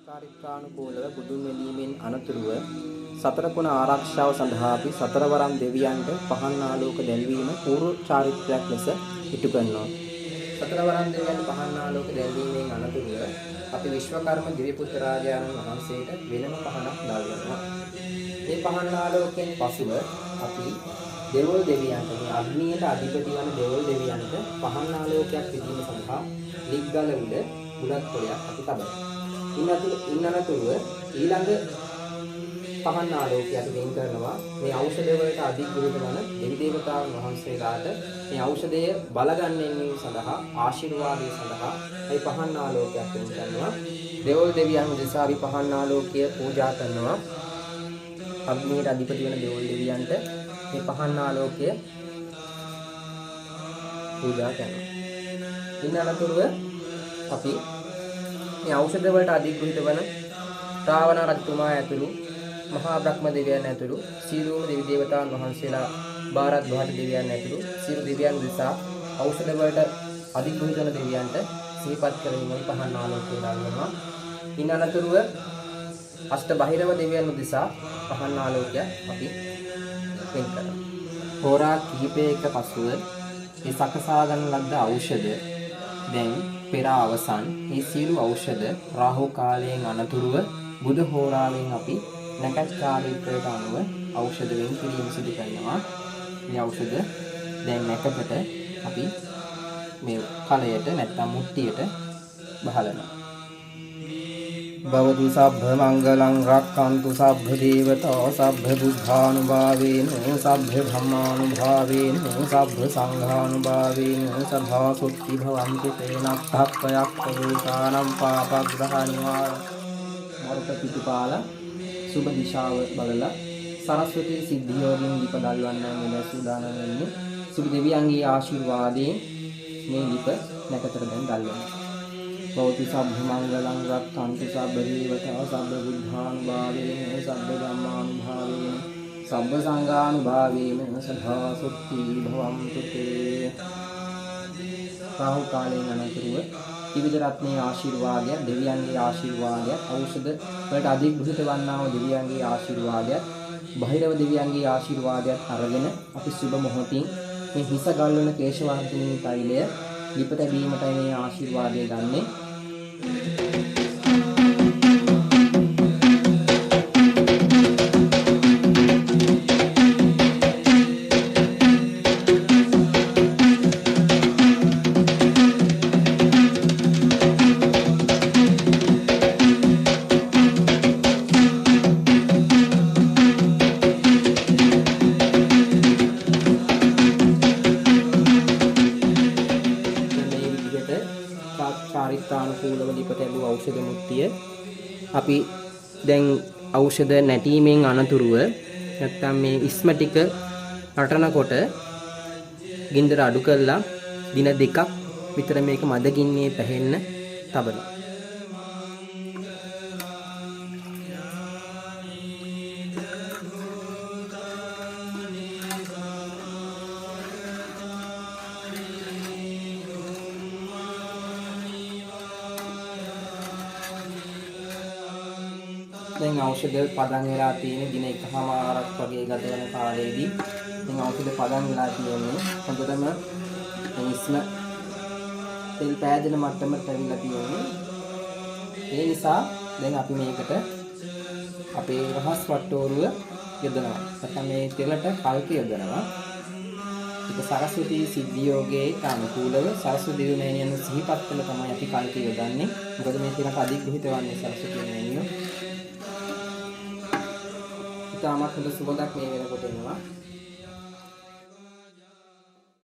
චාරිත්‍රානුකූලව බුදුන් වැඳීමෙන් අනතුරුව සතර කුණ ආරක්ෂාව සඳහා අපි සතරවරම් දෙවියන්ට පහන් ආලෝක දැල්වීම පූර්ව චාරිත්‍රාක් ලෙස ඉටු කරනවා. සතරවරම් දෙවියන්ට පහන් ආලෝක දැල්වීමෙන් අනතුරුව අපි විශ්වකර්ම දිව්‍ය පුත්‍රාජානන් වහන්සේට වෙනම පහනක් දාගන්නවා. මේ පහන් ආලෝකයෙන් පසුව අපි දෙවොල් දෙවියන්ට මේ අග්නියට අධිපති වන දෙවොල් දෙවියන්ට පහන් ආලෝකයක් පිදීම සඳහා ලිග්ගල උඩ බුලත් පොලයක් අපි තබනවා. ඉන්නතුරුව ඊළඟ පහන් ආලෝකය අපි වෙන් කරනවා මේ ඖෂධ වලට අධිග්‍රහිත වන දෙවි දේවතාවුන් වහන්සේලාට මේ ඖෂධය බලගන්වීම සඳහා ආශිර්වාදය සඳහා මේ පහන් ආලෝකයක් වෙන් කරනවා. දෙවොල් දෙවියන් දෙසා අපි පහන් ආලෝකය පූජා කරනවා. අග්නියට අධිපති වන දෙවොල් දෙවියන්ට මේ පහන් ආලෝකය පූජා කරනවා. ඉන්නතුරුව අපි මේ ඖෂධ වලට අධිග්‍රහිත වන රාවණ රජතුමා ඇතුළු මහා බ්‍රහ්ම දෙවියන් ඇතුළු සීලෝම දෙවි දේවතාවුන් වහන්සේලා භාරද්වාජ දෙවියන් ඇතුළු සියලු දෙවියන් නිසා ඖෂධ වලට අධිග්‍රහිත වන දෙවියන්ට සිහිපත් කරමින් පහන් ආලෝකය දානවා. ඉන් අනතුරුව අෂ්ට බහිරව දෙවියන් උදෙසා පහන් ආලෝකය අපි වෙන් කරනවා. හෝරා කිහිපයක පසුව මේ සකසා ගන්න ලද්ද ඖෂධ දැන් පෙර අවසන් මේ සියලු ඖෂධ රාහු කාලයෙන් අනතුරුව බුධ හෝරාවෙන් අපි නැකත් චාරිත්‍රයට අනුව ඖෂධ වෙන් කිරීම සිදු කරනවා. මේ ඖෂධ දැන් නැකකට අපි මේ කලයට නැත්නම් මුට්ටියට බහලනවා. භවතු සබ්බ මංගලං රක්ඛන්තු සබ්බ දේවතා සබ්බ බුද්ධානුභාවේන සබ්බ ධම්මානුභාවේන සබ්බ සංඝානුභාවේන සභා සුත්ති භවන්ති තේනක්ඛප්පයක් දෝසානම් පාපග්‍රහ නිවාර මරුත පිටුපාල සුබ දිශාව බලලා සරස්වතී සිද්ධියෝගෙන් ලිප දල්වන්න මේ සූදානම් වෙන්නේ. සුබ දෙවියන්ගේ ආශිර්වාදයෙන් මේ ලිප නැකතට දැන් දල්වනවා. භවතු සබ්බ මංගලං රක්ඛන්තු සබ්බ දේවතා සබ්බ බුද්ධානුභාවේන සබ්බ ධම්මානුභාවේන සබ්බ සංඝානුභාවේන සභා සුත්ති භවන්තු තේ. රාහු කාලයෙන් අනතුරුව ත්‍රිවිධ රත්නයේ ආශිර්වාදය, දෙවියන්ගේ ආශිර්වාදය, ඖෂධ වලට අධිග්‍රහිත වන්නා වූ දෙවියන්ගේ ආශිර්වාදය, බහිරව දෙවියන්ගේ ආශිර්වාදයත් අරගෙන අපි සුබ මොහොතින් මේ හිස ගල්වන කේශවර්ධිනී තෛලය ලිප තැබීමටයි මේ ආශිර්වාදය ගන්නෙ. චාරිත්‍රානුකූලව ලිප තැබූ ඖෂධ මුට්ටිය අපි දැන් ඖෂධ නැටීමෙන් අනතුරුව නැත්තම් මේ ඉස්ම ටික රටනකොට ගින්දර අඩු කරලා දින 2ක් විතර මේක මදගින්නේ පැහෙන්න තබනවා. දැන් ඖෂධ පදන් වෙලා තියෙන දින 1මාරක් වගේ ගත වෙන කාලයේදී දැන් ඖෂධ පදන් වෙලා තියෙන්නේ හොඳටම ඉස්ම තෙල් පෑදෙන මට්ටමට ඇවිල්ලා තියෙන්නේ. ඒ නිසා දැන් අපි මේකට අපේ රහස් වට්ටෝරුව යොදනවා. නැත්නම් මේ තෙලට කල්ක යොදනවා. ඒක සරස්වතී සිද්ධියෝගේ අනුකූලව සරස්වතී දේවී මෑණියන් සිහිපත් කළ තමයි අපි කල්ක යොදන්නේ. මොකද මේ තෙලට අධිග්‍රහිත වන්නේ සරස්වතී මෑණියෝ. ඉතාමත් හොඳ සුවඳක් මේ වෙනකොට එනවා.